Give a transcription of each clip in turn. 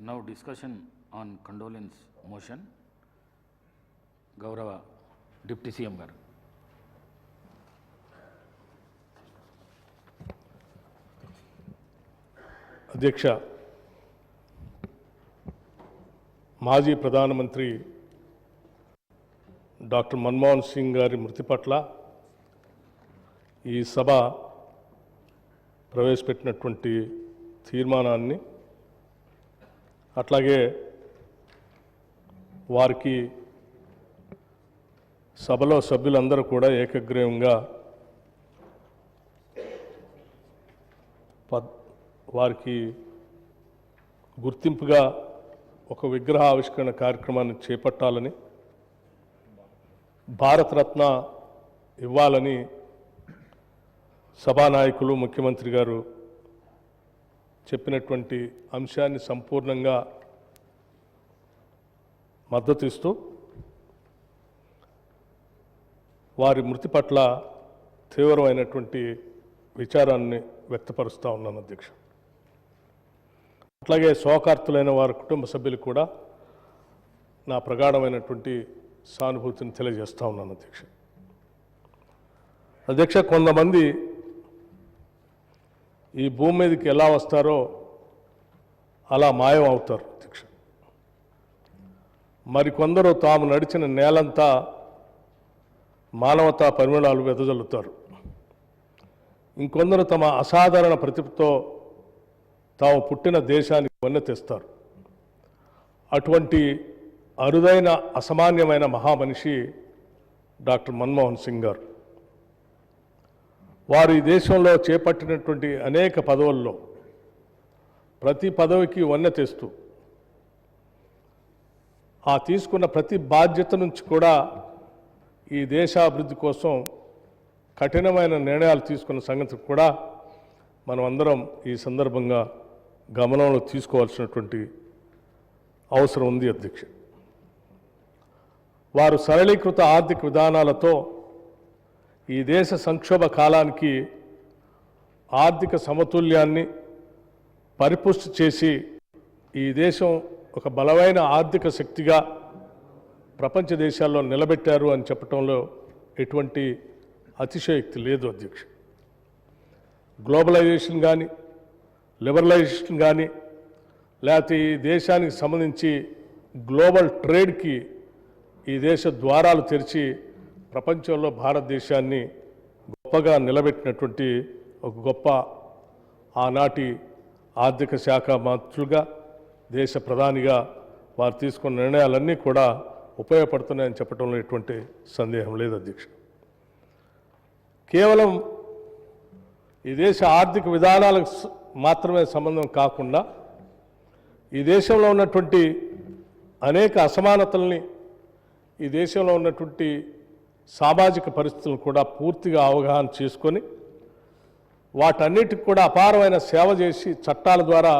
Now discussion on condolence motion. Gaurava Deputy CM garu. అధ్యక్ష, మాజీ ప్రధానమంత్రి డాక్టర్ మన్మోహన్ సింగ్ గారి మృతి పట్ల ఈ సభ ప్రవేశపెట్టినటువంటి తీర్మానాన్ని, అట్లాగే వారికి సభలో సభ్యులందరూ కూడా ఏకగ్రీవంగా వారికి గుర్తింపుగా ఒక విగ్రహ ఆవిష్కరణ కార్యక్రమాన్ని చేపట్టాలని, భారతరత్న ఇవ్వాలని సభానాయకులు ముఖ్యమంత్రి గారు చెప్పినటువంటి అంశాన్ని సంపూర్ణంగా మద్దతు ఇస్తూ వారి మృతి పట్ల తీవ్రమైనటువంటి విచారాన్ని వ్యక్తపరుస్తూ ఉన్నాను అధ్యక్ష. అట్లాగే శోకార్తులైన వారి కుటుంబ సభ్యులు కూడా నా ప్రగాఢమైనటువంటి సానుభూతిని తెలియజేస్తూ ఉన్నాను అధ్యక్ష. అధ్యక్ష, కొంతమంది ఈ భూమి మీదకి ఎలా వస్తారో అలా మాయం అవుతారు అధ్యక్ష. మరికొందరు తాము నడిచిన నేలంతా మానవతా పరిమళాలు వెదజల్లుతారు. ఇంకొందరు తమ అసాధారణ ప్రతిభతో తాము పుట్టిన దేశానికి వన్నె తెస్తారు. అటువంటి అరుదైన అసామాన్యమైన మహామనిషి డాక్టర్ మన్మోహన్ సింగ్ గారు. వారు ఈ దేశంలో చేపట్టినటువంటి అనేక పదవుల్లో ప్రతి పదవికి వన్నె తెస్తూ ఆ తీసుకున్న ప్రతి బాధ్యత నుంచి కూడా ఈ దేశాభివృద్ధి కోసం కఠినమైన నిర్ణయాలు తీసుకున్న సంగతి కూడా మనం అందరం ఈ సందర్భంగా గమనంలో తీసుకోవాల్సినటువంటి అవసరం ఉంది అధ్యక్ష. వారు సరళీకృత ఆర్థిక విధానాలతో ఈ దేశ సంక్షోభ కాలానికి ఆర్థిక సమతుల్యాన్ని పరిపుష్టి చేసి ఈ దేశం ఒక బలమైన ఆర్థిక శక్తిగా ప్రపంచ దేశాల్లో నిలబెట్టారు అని చెప్పడంలో ఎటువంటి అతిశయోక్తి లేదు అధ్యక్ష. గ్లోబలైజేషన్ కానీ, లిబరలైజేషన్ కానీ, లేకపోతే ఈ దేశానికి సంబంధించి గ్లోబల్ ట్రేడ్కి ఈ దేశ ద్వారాలు తెరిచి ప్రపంచంలో భారతదేశాన్ని గొప్పగా నిలబెట్టినటువంటి ఒక గొప్ప ఆనాటి ఆర్థిక శాఖ మంత్రులుగా, దేశ ప్రధానిగా వారు తీసుకున్న నిర్ణయాలన్నీ కూడా ఉపయోగపడుతున్నాయని చెప్పడంలో ఎటువంటి సందేహం లేదు అధ్యక్ష. కేవలం ఈ దేశ ఆర్థిక విధానాలకు మాత్రమే సంబంధం కాకుండా ఈ దేశంలో ఉన్నటువంటి అనేక అసమానతల్ని, ఈ దేశంలో ఉన్నటువంటి సామాజిక పరిస్థితులను కూడా పూర్తిగా అవగాహన చేసుకొని వాటన్నిటికి కూడా అపారమైన సేవ చేసి చట్టాల ద్వారా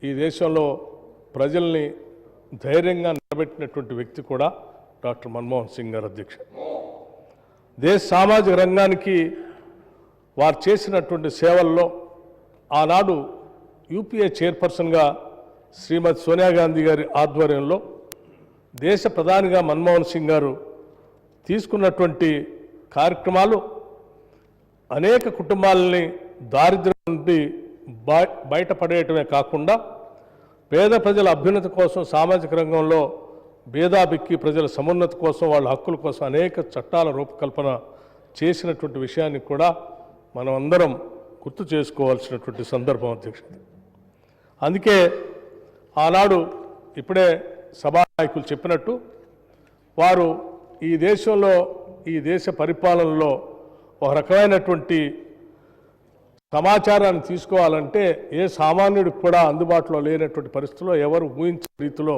ఈ దేశంలో ప్రజల్ని ధైర్యంగా నిలబెట్టినటువంటి వ్యక్తి కూడా డాక్టర్ మన్మోహన్ సింగ్ గారు అధ్యక్ష. దేశ సామాజిక రంగానికి వారు చేసినటువంటి సేవల్లో ఆనాడు యూపీఏ చైర్పర్సన్గా శ్రీమతి సోనియా గాంధీ గారి ఆధ్వర్యంలో దేశ ప్రధానిగా మన్మోహన్ సింగ్ గారు తీసుకున్నటువంటి కార్యక్రమాలు అనేక కుటుంబాలని దారిద్ర్యం నుండి బయటపడేయటమే కాకుండా పేద ప్రజల అభ్యున్నతి కోసం, సామాజిక రంగంలో భేదాబిక్కి ప్రజల సమున్నతి కోసం, వాళ్ళ హక్కుల కోసం అనేక చట్టాల రూపకల్పన చేసినటువంటి విషయాన్ని కూడా మనం అందరం గుర్తు చేసుకోవాల్సినటువంటి సందర్భం అధ్యక్ష. అందుకే ఆనాడు ఇప్పుడే సభానాయకులు చెప్పినట్టు వారు ఈ దేశంలో, ఈ దేశ పరిపాలనలో ఒక రకమైనటువంటి సమాచారాన్ని తీసుకోవాలంటే ఏ సామాన్యుడికి కూడా అందుబాటులో లేనటువంటి పరిస్థితుల్లో, ఎవరు ఊహించే రీతిలో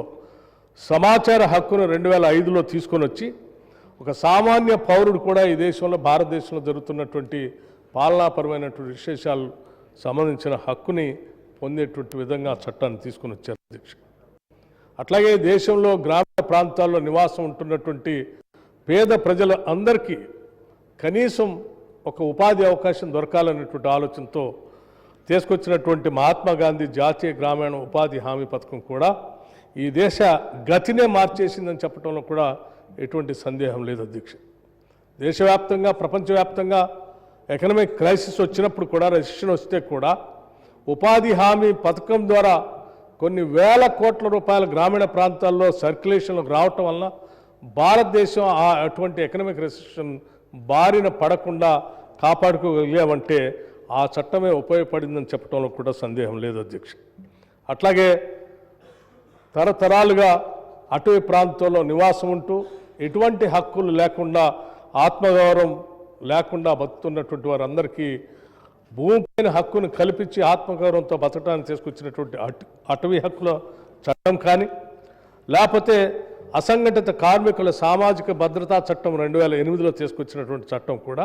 సమాచార హక్కును 2005లో తీసుకొని వచ్చి ఒక సామాన్య పౌరుడు కూడా ఈ దేశంలో, భారతదేశంలో జరుగుతున్నటువంటి పాలనాపరమైనటువంటి విశేషాలు సంబంధించిన హక్కుని పొందేటువంటి విధంగా చట్టాన్ని తీసుకొని వచ్చారు అధ్యక్ష. అట్లాగే దేశంలో గ్రామీణ ప్రాంతాల్లో నివాసం ఉంటున్నటువంటి పేద ప్రజల అందరికీ కనీసం ఒక ఉపాధి అవకాశం దొరకాలనేటువంటి ఆలోచనతో తీసుకొచ్చినటువంటి మహాత్మా గాంధీ జాతీయ గ్రామీణ ఉపాధి హామీ పథకం కూడా ఈ దేశ గతినే మార్చేసిందని చెప్పడంలో కూడా ఎటువంటి సందేహం లేదు అధ్యక్ష. దేశవ్యాప్తంగా ప్రపంచవ్యాప్తంగా ఎకనామిక్ క్రైసిస్ వచ్చినప్పుడు కూడా, రెసిషన్ వస్తే కూడా ఉపాధి హామీ పథకం ద్వారా కొన్ని వేల కోట్ల రూపాయల గ్రామీణ ప్రాంతాల్లో సర్క్యులేషన్లోకి రావటం వలన భారతదేశం అటువంటి ఎకనామిక్ రెసిషన్ బారిన పడకుండా కాపాడుకోగలిగామంటే ఆ చట్టమే ఉపయోగపడిందని చెప్పడంలో కూడా సందేహం లేదు అధ్యక్ష. అట్లాగే తరతరాలుగా అటవీ ప్రాంతంలో నివాసం ఉంటూ ఎటువంటి హక్కులు లేకుండా, ఆత్మగౌరవం లేకుండా బతుకుతున్నటువంటి వారందరికీ భూమిపైన హక్కును కల్పించి ఆత్మగౌరవంతో బతకడానికి తీసుకొచ్చినటువంటి అటవీ హక్కుల చట్టం కానీ, లేకపోతే అసంఘటిత కార్మికుల సామాజిక భద్రతా చట్టం 2008లో తీసుకొచ్చినటువంటి చట్టం కూడా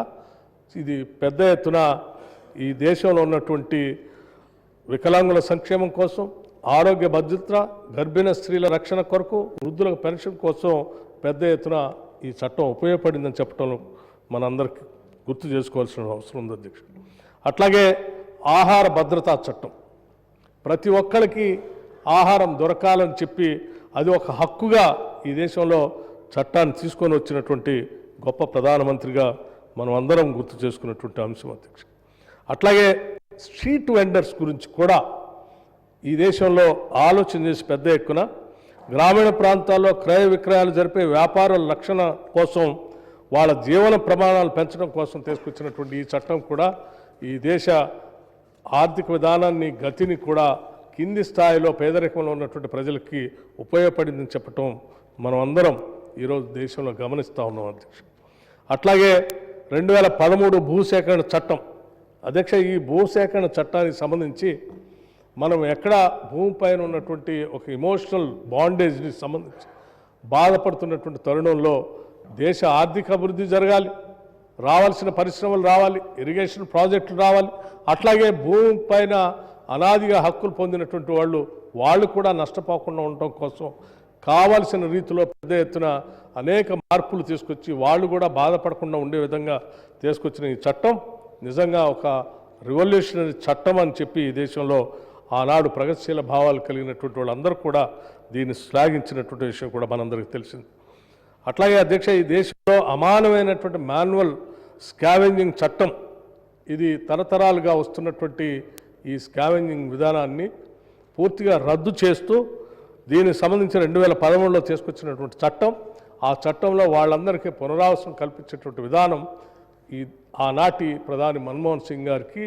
ఇది పెద్ద ఎత్తున ఈ దేశంలో ఉన్నటువంటి వికలాంగుల సంక్షేమం కోసం, ఆరోగ్య భద్రత, గర్భిణీ స్త్రీల రక్షణ కొరకు, వృద్ధుల పెన్షన్ కోసం పెద్ద ఎత్తున ఈ చట్టం ఉపయోగపడిందని చెప్పడంలో మనందరికీ గుర్తు చేసుకోవాల్సిన అవసరం ఉంది అధ్యక్ష. అట్లాగే ఆహార భద్రతా చట్టం, ప్రతి ఒక్కరికి ఆహారం దొరకాలని చెప్పి అది ఒక హక్కుగా ఈ దేశంలో చట్టాన్ని తీసుకొని వచ్చినటువంటి గొప్ప ప్రధానమంత్రిగా మనం అందరం గుర్తు చేసుకున్నటువంటి అంశం అధ్యక్ష. అట్లాగే స్ట్రీట్ వెండర్స్ గురించి కూడా ఈ దేశంలో ఆలోచన చేసి పెద్ద ఎత్తున గ్రామీణ ప్రాంతాల్లో క్రయ విక్రయాలు జరిపే వ్యాపారుల రక్షణ కోసం, వాళ్ళ జీవన ప్రమాణాలు పెంచడం కోసం తీసుకొచ్చినటువంటి ఈ చట్టం కూడా ఈ దేశ ఆర్థిక విధానాన్ని, గతిని కూడా కింది స్థాయిలో పేదరికంలో ఉన్నటువంటి ప్రజలకి ఉపయోగపడిందని చెప్పటం మనం అందరం ఈరోజు దేశంలో గమనిస్తూ ఉన్నాం అధ్యక్ష. అట్లాగే 2013 భూసేకరణ చట్టం అధ్యక్ష. ఈ భూసేకరణ చట్టానికి సంబంధించి మనం ఎక్కడ భూమిపైన ఉన్నటువంటి ఒక ఎమోషనల్ బాండేజ్ని సంబంధించి బాధపడుతున్నటువంటి తరుణంలో దేశ ఆర్థిక అభివృద్ధి జరగాలి, రావాల్సిన పరిశ్రమలు రావాలి, ఇరిగేషన్ ప్రాజెక్టులు రావాలి. అట్లాగే భూమిపైన అనాదిగా హక్కులు పొందినటువంటి వాళ్ళు కూడా నష్టపోకుండా ఉండటం కోసం కావాల్సిన రీతిలో పెద్ద ఎత్తున అనేక మార్పులు తీసుకొచ్చి వాళ్ళు కూడా బాధపడకుండా ఉండే విధంగా తీసుకొచ్చిన ఈ చట్టం నిజంగా ఒక రివల్యూషనరీ చట్టం అని చెప్పి ఈ దేశంలో ఆనాడు ప్రగతిశీల భావాలు కలిగినటువంటి వాళ్ళందరూ కూడా దీన్ని శ్లాఘించినటువంటి విషయం కూడా మనందరికీ తెలిసింది. అట్లాగే అధ్యక్ష, ఈ దేశంలో అమానమైనటువంటి మాన్యువల్ స్కావెంజింగ్ చట్టం, ఇది తరతరాలుగా వస్తున్నటువంటి ఈ స్కావెంజింగ్ విధానాన్ని పూర్తిగా రద్దు చేస్తూ దీనికి సంబంధించి 2013లో తీసుకొచ్చినటువంటి చట్టం, ఆ చట్టంలో వాళ్ళందరికీ పునరావాసం కల్పించేటువంటి విధానం ఆనాటి ప్రధాని మన్మోహన్ సింగ్ గారికి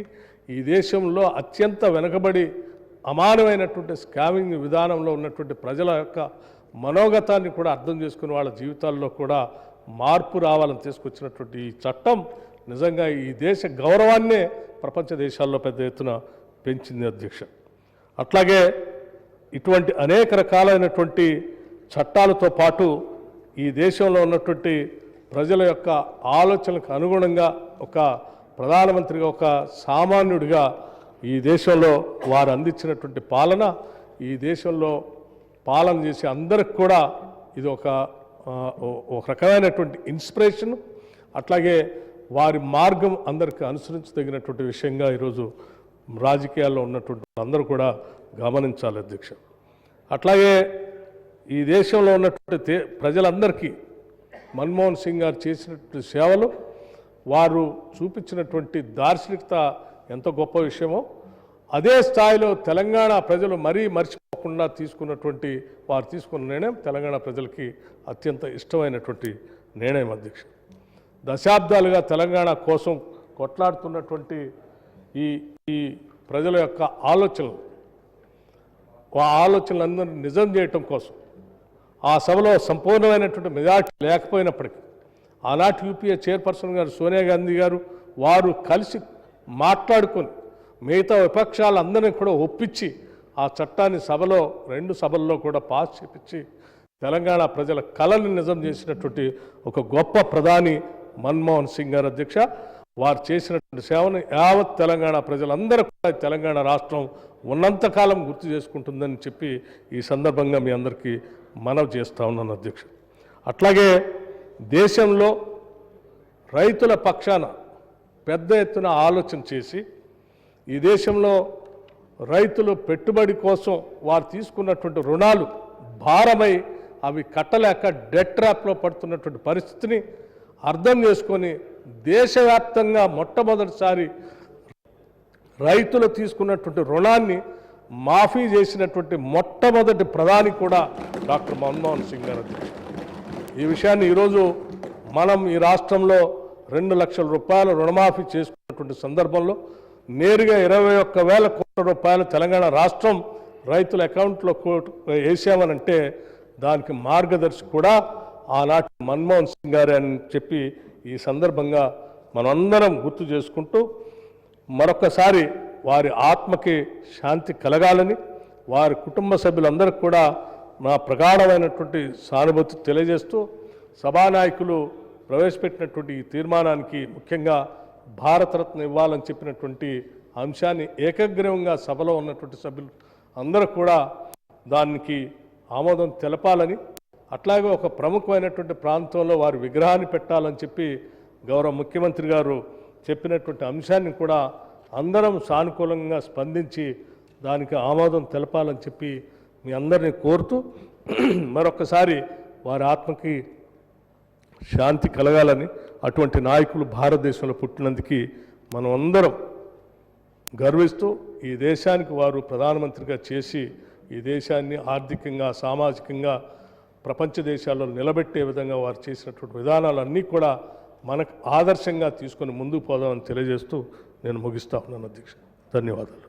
ఈ దేశంలో అత్యంత వెనుకబడి అమానమైనటువంటి స్కామింగ్ విధానంలో ఉన్నటువంటి ప్రజల యొక్క మనోగతాన్ని కూడా అర్థం చేసుకుని వాళ్ళ జీవితాల్లో కూడా మార్పు రావాలని తీసుకొచ్చినటువంటి ఈ చట్టం నిజంగా ఈ దేశ గౌరవాన్నే ప్రపంచ దేశాల్లో పెద్ద ఎత్తున పెంచింది అధ్యక్ష. అట్లాగే ఇటువంటి అనేక రకాలైనటువంటి చట్టాలతో పాటు ఈ దేశంలో ఉన్నటువంటి ప్రజల యొక్క ఆలోచనలకు అనుగుణంగా ఒక ప్రధానమంత్రిగా, ఒక సామాన్యుడిగా ఈ దేశంలో వారు అందించినటువంటి పాలన, ఈ దేశంలో పాలన చేసే అందరికి కూడా ఇది ఒక రకమైనటువంటి ఇన్స్పిరేషన్. అట్లాగే వారి మార్గం అందరికీ అనుసరించదగినటువంటి విషయంగా ఈరోజు రాజకీయాల్లో ఉన్నటువంటి అందరూ కూడా గమనించాలి అధ్యక్ష. అట్లాగే ఈ దేశంలో ఉన్నటువంటి ప్రజలందరికీ మన్మోహన్ సింగ్ గారు చేసినటువంటి సేవలు, వారు చూపించినటువంటి దార్శనికత ఎంత గొప్ప విషయమో అదే స్థాయిలో తెలంగాణ ప్రజలు మరీ మర్చిపోకుండా తీసుకున్నటువంటి వారు తీసుకున్న నిర్ణయం తెలంగాణ ప్రజలకి అత్యంత ఇష్టమైనటువంటి నిర్ణయం అధ్యక్ష. దశాబ్దాలుగా తెలంగాణ కోసం కొట్లాడుతున్నటువంటి ఈ ప్రజల యొక్క ఆలోచనలందరినీ నిజం చేయటం కోసం ఆ సభలో సంపూర్ణమైనటువంటి మెజార్టీ లేకపోయినప్పటికీ ఆనాటి యూపీఏ చైర్పర్సన్ గారు సోనియా గాంధీ గారు వారు కలిసి మాట్లాడుకొని మిగతా విపక్షాలందరినీ కూడా ఒప్పించి ఆ చట్టాన్ని రెండు సభల్లో కూడా పాస్ చేపించి తెలంగాణ ప్రజల కళని నిజం చేసినటువంటి ఒక గొప్ప ప్రధాని మన్మోహన్ సింగ్ గారు అధ్యక్ష. వారు చేసినటువంటి సేవను యావత్ తెలంగాణ ప్రజలందరూ కూడా తెలంగాణ రాష్ట్రం ఉన్నంతకాలం గుర్తు చేసుకుంటుందని చెప్పి ఈ సందర్భంగా మీ అందరికీ మనవి చేస్తూ ఉన్నాను అధ్యక్ష. అట్లాగే దేశంలో రైతుల పక్షాన పెద్ద ఎత్తున ఆలోచన చేసి ఈ దేశంలో రైతులు పెట్టుబడి కోసం వారు తీసుకున్నటువంటి రుణాలు భారమై అవి కట్టలేక డెట్ ట్రాప్లో పడుతున్నటువంటి పరిస్థితిని అర్థం చేసుకొని దేశవ్యాప్తంగా మొట్టమొదటిసారి రైతులు తీసుకున్నటువంటి రుణాన్ని మాఫీ చేసినటువంటి మొట్టమొదటి ప్రధాని కూడా డాక్టర్ మన్మోహన్ సింగ్ గారు. ఈ విషయాన్ని ఈరోజు మనం ఈ రాష్ట్రంలో 2 లక్షల రూపాయల రుణమాఫీ చేసుకున్నటువంటి సందర్భంలో నేరుగా 21,000 కోట్ల రూపాయలు తెలంగాణ రాష్ట్రం రైతుల అకౌంట్లో వేసామనంటే దానికి మార్గదర్శి కూడా ఆనాటి మన్మోహన్ సింగ్ గారే అని చెప్పి ఈ సందర్భంగా మనందరం గుర్తు చేసుకుంటూ మరొకసారి వారి ఆత్మకి శాంతి కలగాలని వారి కుటుంబ సభ్యులందరికీ కూడా నా ప్రగాఢమైనటువంటి సానుభూతి తెలియజేస్తూ సభానాయకులు ప్రవేశపెట్టినటువంటి ఈ తీర్మానానికి ముఖ్యంగా భారతరత్న ఇవ్వాలని చెప్పినటువంటి అంశాన్ని ఏకగ్రీవంగా సభలో ఉన్నటువంటి సభ్యులు అందరూ కూడా దానికి ఆమోదం తెలపాలని, అట్లాగే ఒక ప్రముఖమైనటువంటి ప్రాంతంలో వారి విగ్రహాన్ని పెట్టాలని చెప్పి గౌరవ ముఖ్యమంత్రి గారు చెప్పినటువంటి అంశాన్ని కూడా అందరం సానుకూలంగా స్పందించి దానికి ఆమోదం తెలపాలని చెప్పి మీ అందరినీ కోరుతూ మరొకసారి వారి ఆత్మకి శాంతి కలగాలని, అటువంటి నాయకులు భారతదేశంలో పుట్టినందుకు మనం అందరం గర్విస్తూ ఈ దేశానికి వారు ప్రధానమంత్రిగా చేసి ఈ దేశాన్ని ఆర్థికంగా సామాజికంగా ప్రపంచ దేశాల్లో నిలబెట్టే విధంగా వారు చేసినటువంటి విధానాలన్నీ కూడా మనకు ఆదర్శంగా తీసుకొని ముందుకు పోదామని తెలియజేస్తూ నేను ముగిస్తా ఉన్నాను అధ్యక్ష. ధన్యవాదాలు.